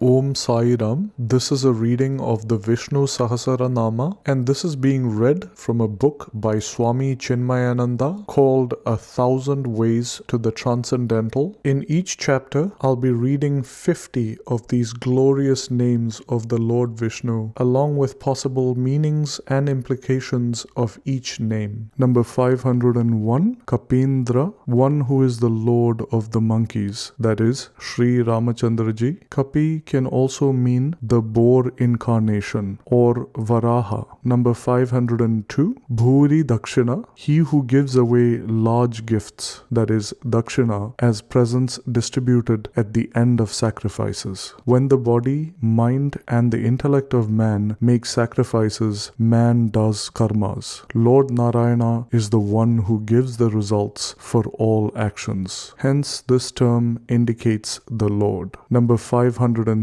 Om Sai Ram. This is a reading of the Vishnu Sahasranama, and this is being read from a book by Swami Chinmayananda called 1,000 Ways to the Transcendental. In each chapter, I'll be reading 50 of these glorious names of the Lord Vishnu, along with possible meanings and implications of each name. Number 501, Kapindra, one who is the Lord of the monkeys, that is, Sri Ramachandraji. Kapi can also mean the boar incarnation or Varaha. Number 502, Bhuri Dakshina, he who gives away large gifts, that is Dakshina, as presents distributed at the end of sacrifices. When the body, mind, and the intellect of man make sacrifices, man does karmas. Lord Narayana is the one who gives the results for all actions. Hence, this term indicates the Lord. Number 503,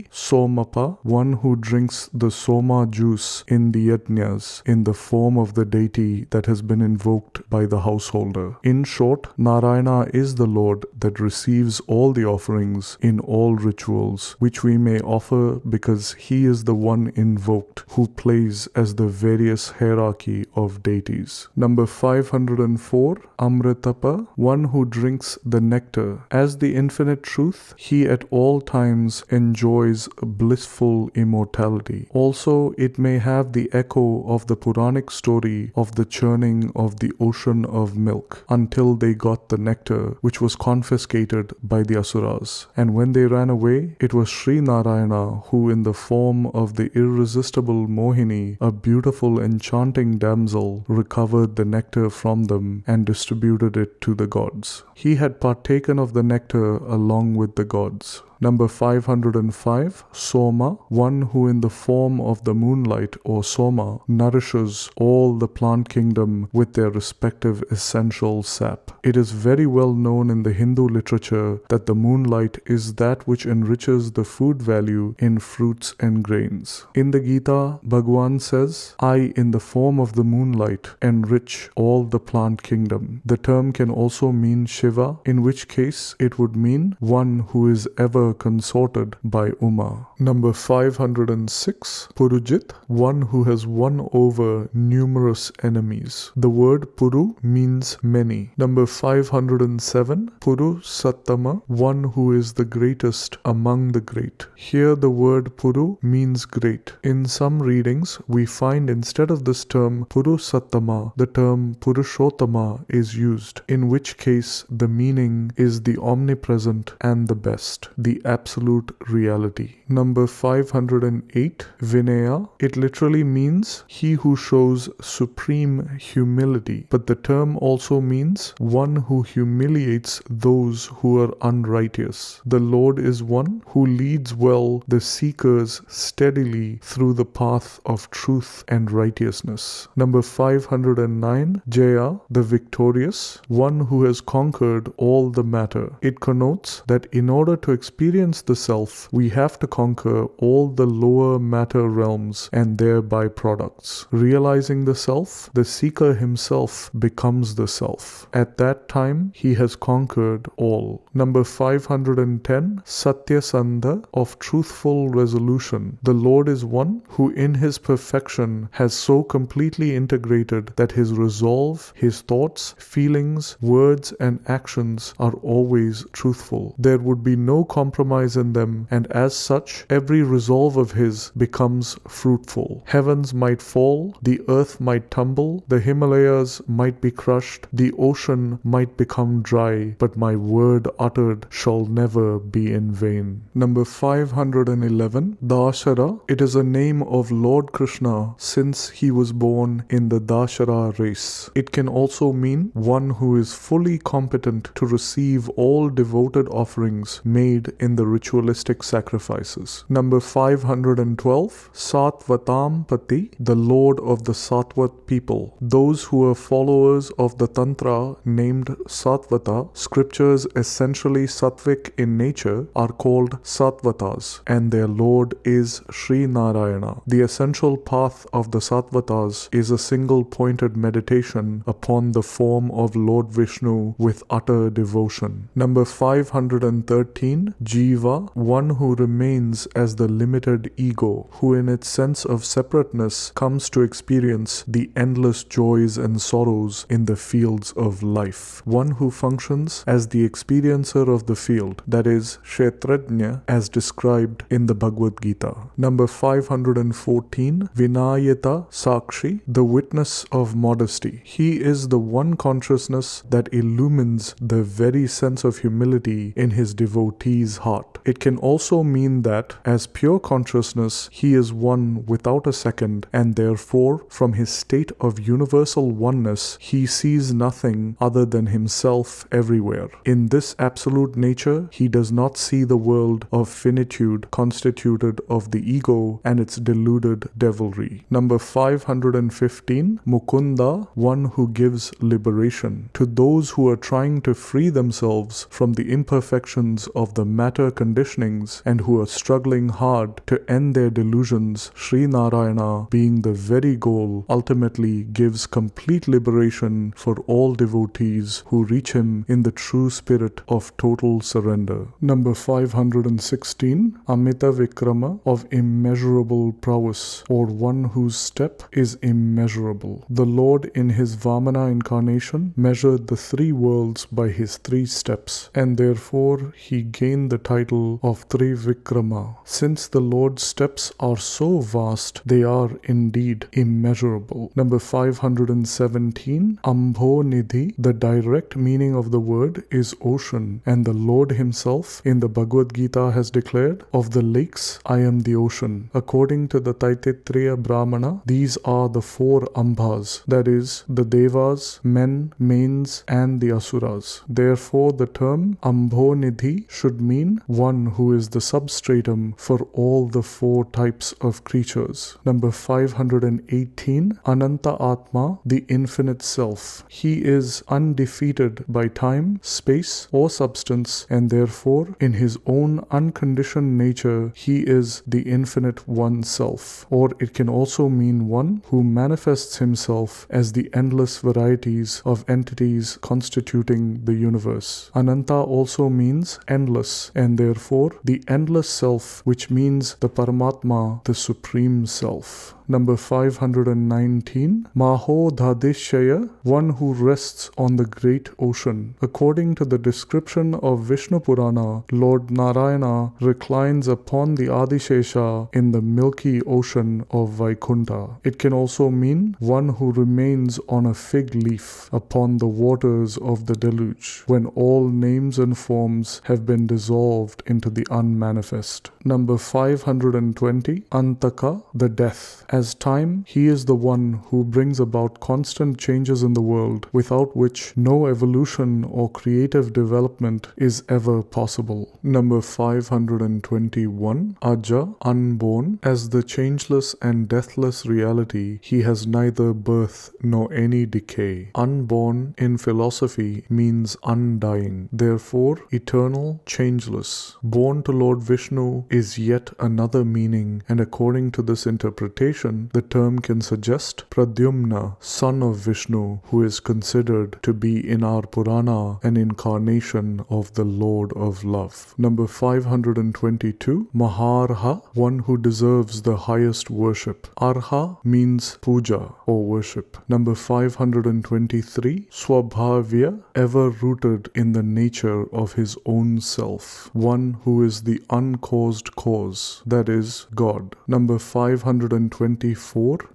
Somapa, one who drinks the Soma juice in the yajnas in the form of the deity that has been invoked by the householder. In short, Narayana is the Lord that receives all the offerings in all rituals, which we may offer because he is the one invoked who plays as the various hierarchy of deities. Number 504, Amritapa, one who drinks the nectar. As the infinite truth, he at all times enjoys blissful immortality. Also, it may have the echo of the Puranic story of the churning of the ocean of milk until they got the nectar, which was confiscated by the Asuras. And when they ran away, it was Sri Narayana who, in the form of the irresistible Mohini, a beautiful enchanting damsel, recovered the nectar from them and distributed it to the gods. He had partaken of the nectar along with the gods. Number 505, Soma, one who in the form of the moonlight or Soma nourishes all the plant kingdom with their respective essential sap. It is very well known in the Hindu literature that the moonlight is that which enriches the food value in fruits and grains. In the Gita, Bhagwan says, I in the form of the moonlight enrich all the plant kingdom. The term can also mean Shiva, in which case it would mean one who is ever consorted by Uma. Number 506, Purujit, one who has won over numerous enemies. The word Puru means many. Number 507, Puru Sattama, one who is the greatest among the great. Here the word Puru means great. In some readings, we find instead of this term Puru Sattama, the term Purushottama is used, in which case the meaning is the omnipresent and the best, the absolute reality. Number 508, Vinaya. It literally means he who shows supreme humility, but the term also means one who humiliates those who are unrighteous. The Lord is one who leads well the seekers steadily through the path of truth and righteousness. Number 509, Jaya, the victorious, one who has conquered all the matter. It connotes that in order to experience the self, we have to conquer all the lower matter realms and their byproducts. Realizing the self, the seeker himself becomes the self. At that time, he has conquered all. Number 510, Satyasandha, of truthful resolution. The Lord is one who in his perfection has so completely integrated that his resolve, his thoughts, feelings, words, and actions are always truthful. There would be no compromise in them, and as such, every resolve of his becomes fruitful. Heavens might fall, the earth might tumble, the Himalayas might be crushed, the ocean might become dry, but my word uttered shall never be in vain. Number 511, Dashara. It is a name of Lord Krishna since he was born in the Dashara race. It can also mean one who is fully competent to receive all devoted offerings made in the ritualistic sacrifices. Number 512, Satvatam Pati, the Lord of the Satvat people. Those who are followers of the Tantra named Satvata, scriptures essentially Sattvic in nature, are called Sattvatas, and their Lord is Sri Narayana. The essential path of the Sattvatas is a single pointed meditation upon the form of Lord Vishnu with utter devotion. Number 513, Jiva, one who remains as the limited ego, who in its sense of separateness comes to experience the endless joys and sorrows in the fields of life. One who functions as the experiencer of the field, that is, Kshetrajna, as described in the Bhagavad Gita. Number 514, Vinayata Sakshi, the witness of modesty. He is the one consciousness that illumines the very sense of humility in his devotee's heart. It can also mean that, as pure consciousness, he is one without a second, and therefore, from his state of universal oneness, he sees nothing other than himself everywhere. In this absolute nature, he does not see the world of finitude constituted of the ego and its deluded devilry. Number 515, Mukunda, one who gives liberation. To those who are trying to free themselves from the imperfections of the matter conditionings and who are struggling hard to end their delusions, Sri Narayana, being the very goal, ultimately gives complete liberation for all devotees who reach him in the true spirit of total surrender. Number 516, Amita Vikrama, of immeasurable prowess, or one whose step is immeasurable. The Lord in his Vamana incarnation measured the three worlds by his three steps, and therefore he gained the title of Trivikrama. Since the Lord's steps are so vast, they are indeed immeasurable. Number 517, Ambho Nidhi, the direct meaning of the word is ocean, and the Lord himself in the Bhagavad Gita has declared, of the lakes I am the ocean. According to the Taittiriya Brahmana, these are the four Ambhas, that is, the Devas, men, mains, and the Asuras. Therefore, the term Ambho Nidhi should mean one who is the substratum for all the four types of creatures. Number 518, Ananta Atma, the infinite self. He is undefeated by time, space, or substance, and therefore, in his own unconditioned nature, he is the infinite one self. Or it can also mean one who manifests himself as the endless varieties of entities constituting the universe. Ananta also means endless, and therefore the endless self, which means the Paramatma, the supreme self. Number 519, Mahodhadishaya, one who rests on the great ocean. According to the description of Vishnu Purana, Lord Narayana reclines upon the Adishesha in the milky ocean of Vaikuntha. It can also mean one who remains on a fig leaf upon the waters of the deluge, when all names and forms have been dissolved into the unmanifest. Number 520, Antaka, the death. As time, he is the one who brings about constant changes in the world, without which no evolution or creative development is ever possible. Number 521, Aja, unborn. As the changeless and deathless reality, he has neither birth nor any decay. Unborn in philosophy means undying, therefore eternal, changeless. Born to Lord Vishnu is yet another meaning, and according to this interpretation, the term can suggest Pradyumna, son of Vishnu, who is considered to be in our Purana an incarnation of the Lord of Love. Number 522, Maharha, one who deserves the highest worship. Arha means puja or worship. Number 523, Swabhavya, ever rooted in the nature of his own self. One who is the uncaused cause, that is, God. Number 524,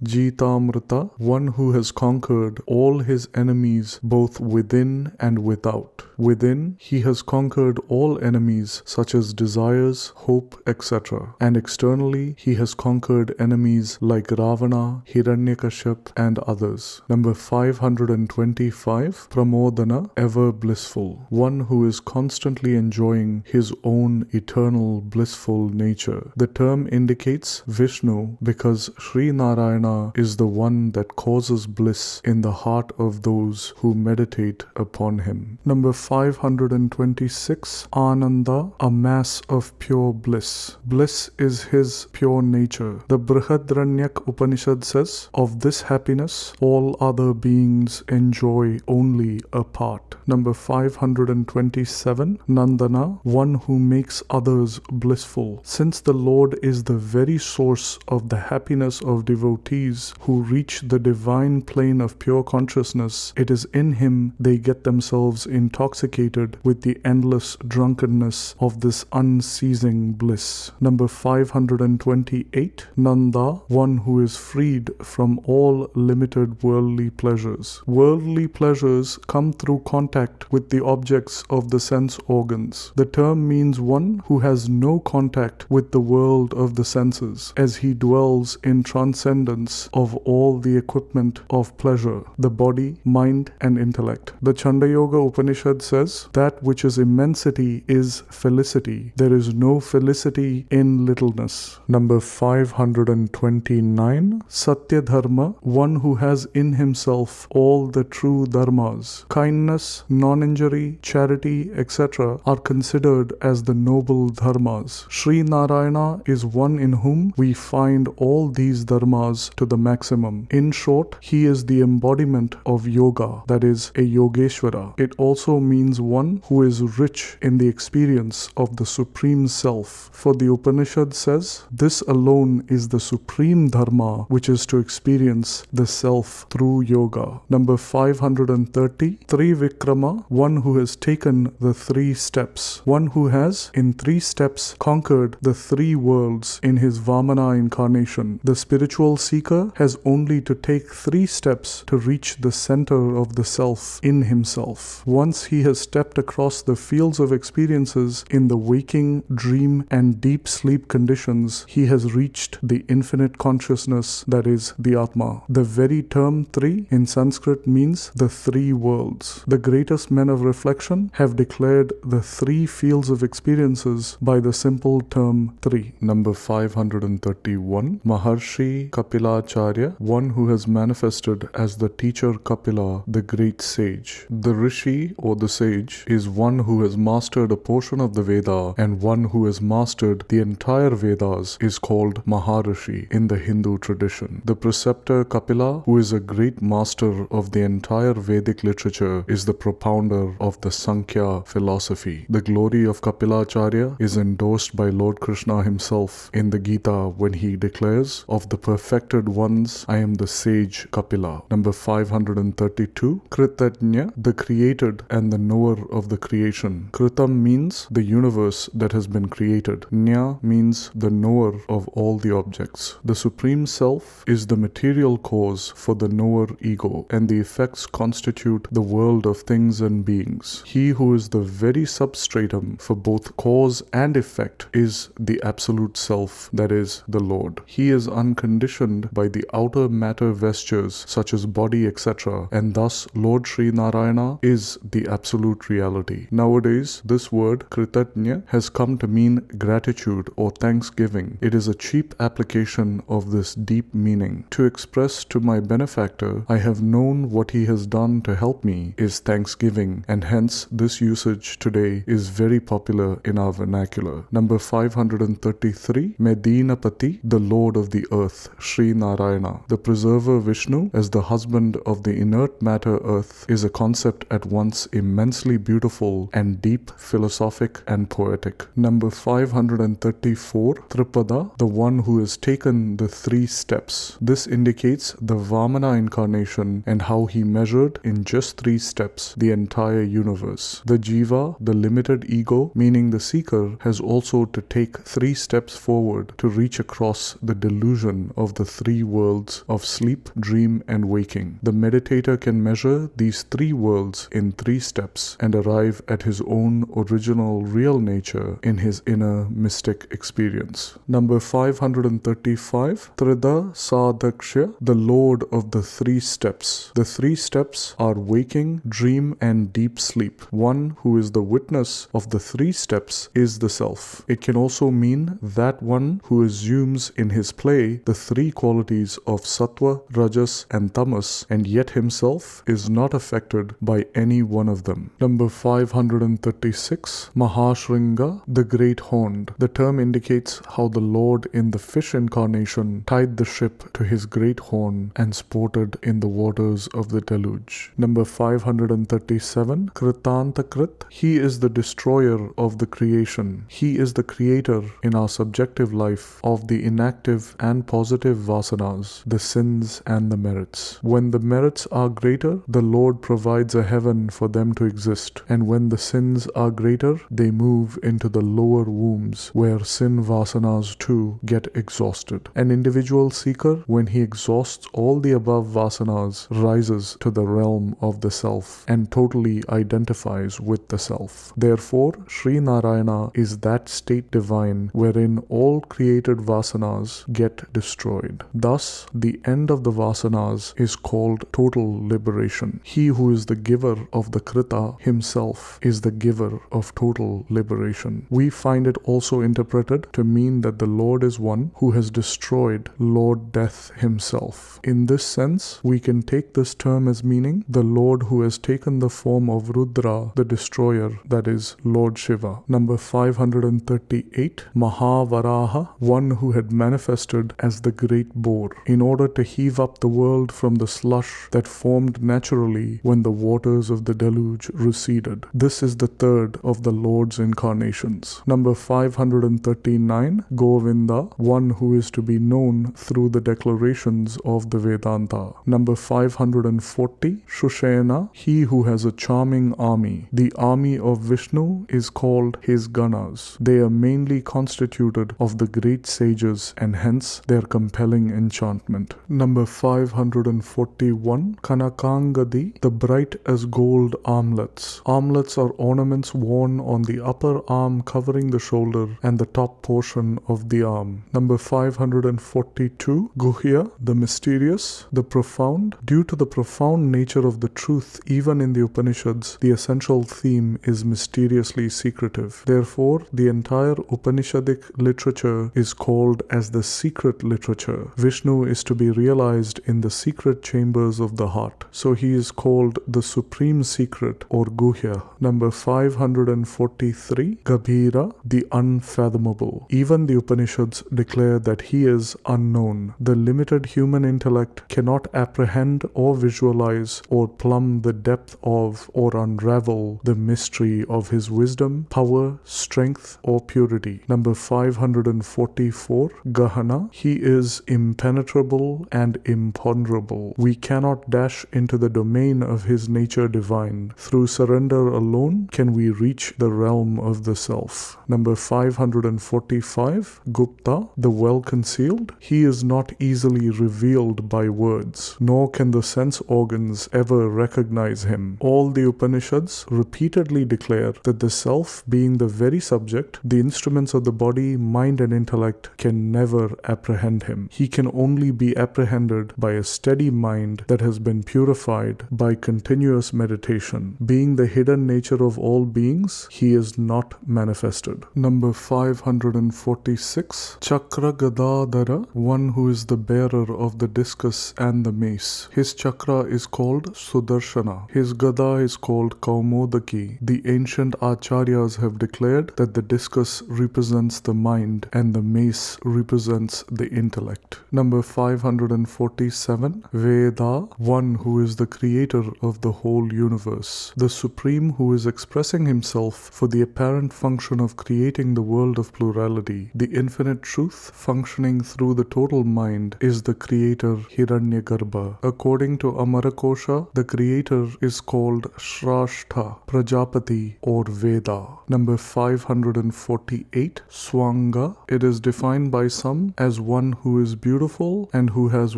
Jitamrita, one who has conquered all his enemies both within and without. Within, he has conquered all enemies such as desires, hope, etc. And externally, he has conquered enemies like Ravana, Hiranyakashipu, and others. Number 525, Pramodana, ever blissful. One who is constantly enjoying his own eternal blissful nature. The term indicates Vishnu because Sri Narayana is the one that causes bliss in the heart of those who meditate upon him. Number 526, Ananda, a mass of pure bliss. Bliss is his pure nature. The Brihadranyak Upanishad says, of this happiness all other beings enjoy only a part. Number 527, Nandana, one who makes others blissful. Since the Lord is the very source of the happiness of devotees who reach the divine plane of pure consciousness, it is in him they get themselves intoxicated with the endless drunkenness of this unceasing bliss. Number 528, Nanda, one who is freed from all limited worldly pleasures. Worldly pleasures come through contact with the objects of the sense organs. The term means one who has no contact with the world of the senses, as he dwells in transcendence of all the equipment of pleasure, the body, mind, and intellect. The Chandayoga Upanishad says, that which is immensity is felicity. There is no felicity in littleness. Number 529, Satya Dharma, one who has in himself all the true dharmas. Kindness, non-injury, charity, etc. are considered as the noble dharmas. Sri Narayana is one in whom we find all these dharmas to the maximum. In short, he is the embodiment of yoga, that is, a Yogeshwara. It also means one who is rich in the experience of the Supreme Self. For the Upanishad says, this alone is the supreme dharma, which is to experience the self through yoga. Number 530, Trivikrama, one who has taken the 3 steps. One who has, in 3 steps, conquered the 3 worlds in his Vamana incarnation. The spiritual seeker has only to take 3 steps to reach the center of the self in himself. Once he has stepped across the fields of experiences in the waking, dream, and deep sleep conditions, he has reached the infinite consciousness that is the Atma. The very term 3 in Sanskrit means the 3 worlds. The greatest men of reflection have declared the 3 fields of experiences by the simple term 3. Number 531, Maharshi Kapilacharya, one who has manifested as the teacher Kapila, the great sage. The Rishi or the sage is one who has mastered a portion of the Veda, and one who has mastered the entire Vedas is called Maharishi in the Hindu tradition. The preceptor Kapila, who is a great master of the entire Vedic literature, is the propounder of the Sankhya philosophy. The glory of Kapilacharya is endorsed by Lord Krishna himself in the Gita when he declares, of the perfected ones, I am the sage Kapila. Number 532, Kritanya, the created and the knower of the creation. Kritam means the universe that has been created. Nya means the knower of all the objects. The Supreme Self is the material cause for the knower ego, and the effects constitute the world of things and beings. He who is the very substratum for both cause and effect is the Absolute Self, that is, the Lord. He is unconditioned by the outer matter vestures such as body, etc., and thus Lord Sri Narayana is the absolute reality. Nowadays, this word Kritanya has come to mean gratitude or thanksgiving. It is a cheap application of this deep meaning. To express to my benefactor, I have known what he has done to help me, is thanksgiving, and hence this usage today is very popular in our vernacular. Number 533, Medinapati, the Lord of the earth, Sri Narayana. The preserver Vishnu, as the husband of the inert matter earth, is a concept at once immensely beautiful and deep, philosophic, and poetic. Number 534, Tripada, the one who has taken the 3 steps. This indicates the Vamana incarnation and how he measured in just 3 steps the entire universe. The Jiva, the limited ego, meaning the seeker, has also to take 3 steps forward to reach across the delusion of the 3 worlds of sleep, dream, and waking. The meditator can measure these 3 worlds in 3 steps and arrive at his own original real nature in his inner mystic experience. Number 535, Trida Sadakshya, the Lord of the 3 steps. The 3 steps are waking, dream, and deep sleep. One who is the witness of the 3 steps is the self. It can also mean that one who assumes in his play by the three qualities of Sattva, Rajas and Tamas, and yet himself is not affected by any one of them. Number 536, Mahashringa, the Great Horned. The term indicates how the Lord in the fish incarnation tied the ship to his great horn and sported in the waters of the deluge. Number 537, Kritantakrit. He is the destroyer of the creation. He is the creator in our subjective life of the inactive and positive vasanas, the sins and the merits. When the merits are greater, the Lord provides a heaven for them to exist, and when the sins are greater, they move into the lower wombs where sin vasanas too get exhausted. An individual seeker, when he exhausts all the above vasanas, rises to the realm of the self and totally identifies with the self. Therefore, Sri Narayana is that state divine wherein all created vasanas get destroyed. Thus, the end of the vasanas is called total liberation. He who is the giver of the Krita himself is the giver of total liberation. We find it also interpreted to mean that the Lord is one who has destroyed Lord Death himself. In this sense, we can take this term as meaning the Lord who has taken the form of Rudra, the destroyer, that is Lord Shiva. Number 538, Mahavaraha, one who had manifested as the great boar, in order to heave up the world from the slush that formed naturally when the waters of the deluge receded. This is the third of the Lord's incarnations. Number 539, Govinda, one who is to be known through the declarations of the Vedanta. Number 540, Shushena, he who has a charming army. The army of Vishnu is called his Ganas. They are mainly constituted of the great sages and hence their compelling enchantment. Number 541, Kanakangadi, the bright as gold armlets. Armlets are ornaments worn on the upper arm covering the shoulder and the top portion of the arm. Number 542, Guhya, the mysterious, the profound. Due to the profound nature of the truth, even in the Upanishads, the essential theme is mysteriously secretive. Therefore, the entire Upanishadic literature is called as the secret literature. Vishnu is to be realized in the secret chambers of the heart. So he is called the supreme secret or Guhya. Number 543, Gabhira, the unfathomable. Even the Upanishads declare that he is unknown. The limited human intellect cannot apprehend or visualize or plumb the depth of or unravel the mystery of his wisdom, power, strength, or purity. Number 544, Gahana, he is impenetrable and imponderable. We cannot dash into the domain of his nature divine. Through surrender alone can we reach the realm of the self. Number 545, Gupta, the well-concealed. He is not easily revealed by words, nor can the sense organs ever recognize him. All the Upanishads repeatedly declare that the self, being the very subject, the instruments of the body, mind and intellect can never apprehend him. He can only be apprehended by a steady mind that has been purified by continuous meditation. Being the hidden nature of all beings, he is not manifested. Number 546, Chakra Gadadhara, one who is the bearer of the discus and the mace. His chakra is called Sudarshana. His Gada is called Kaumodaki. The ancient Acharyas have declared that the discus represents the mind and the mace represents the intellect. Number 547, Veda, one who is the creator of the whole universe. The Supreme who is expressing himself for the apparent function of creating the world of plurality. The infinite truth functioning through the total mind is the creator Hiranyagarbha. According to Amarakosha, the creator is called Shrashta, Prajapati or Veda. Number 548, Swanga. It is defined by some as one who is beautiful and who has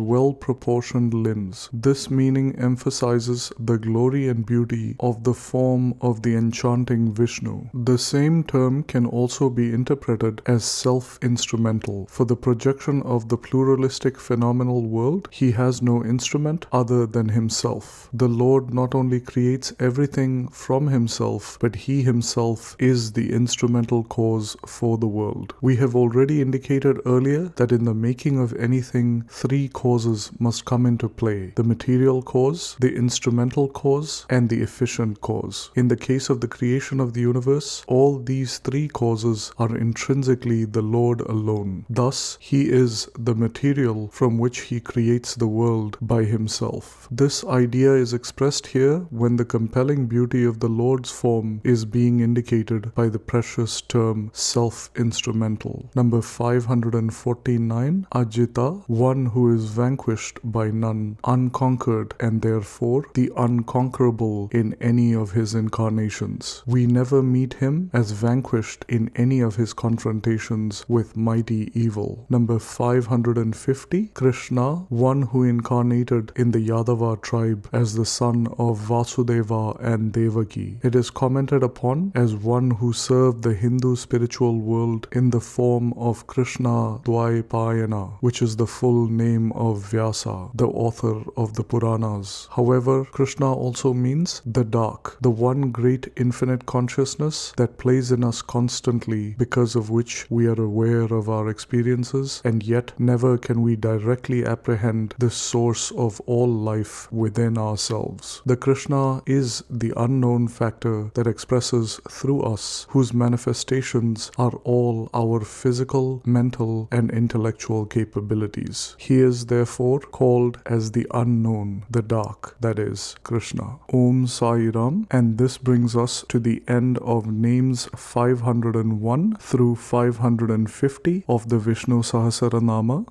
well-proportioned limbs. This meaning emphasizes the glory and beauty of the form of the enchanting Vishnu. The same term can also be interpreted as self-instrumental. For the projection of the pluralistic phenomenal world, he has no instrument other than himself. The Lord not only creates everything from himself, but he himself is the instrumental cause for the world. We have already indicated earlier that in the making of anything, three causes must come into play: the material cause, the instrumental cause, and the efficient cause. In the case of the creation of the universe, all these three causes are intrinsically the Lord alone. Thus, He is the material from which He creates the world by Himself. This idea is expressed here when the compelling beauty of the Lord's form is being indicated by the precious term self-instrumental. Number 549, Ajita, one who is vanquished by none, unconquered, and therefore the unconquerable in any of His incarnations. We never meet Him as vanquished in any of His confrontations with mighty evil. Number 550, Krishna, one who incarnated in the Yadava tribe as the son of Vasudeva and Devaki. It is commented upon as one who served the Hindu spiritual world in the form of Krishna Dvaipayana, which is the full name of Vyasa, the author of the Puranas. However, Krishna also means the dark, the one great infinite consciousness that plays in us constantly, because of which we are aware of our experiences, and yet never can we directly apprehend the source of all life within ourselves. The Krishna is the unknown factor that expresses through us, whose manifestations are all our physical, mental, and intellectual capabilities. He is therefore called as the unknown, the dark, that is, Krishna. Om Sai Ram, and this brings us to the end of names 501 through 550 of the Vishnu Sahasranama.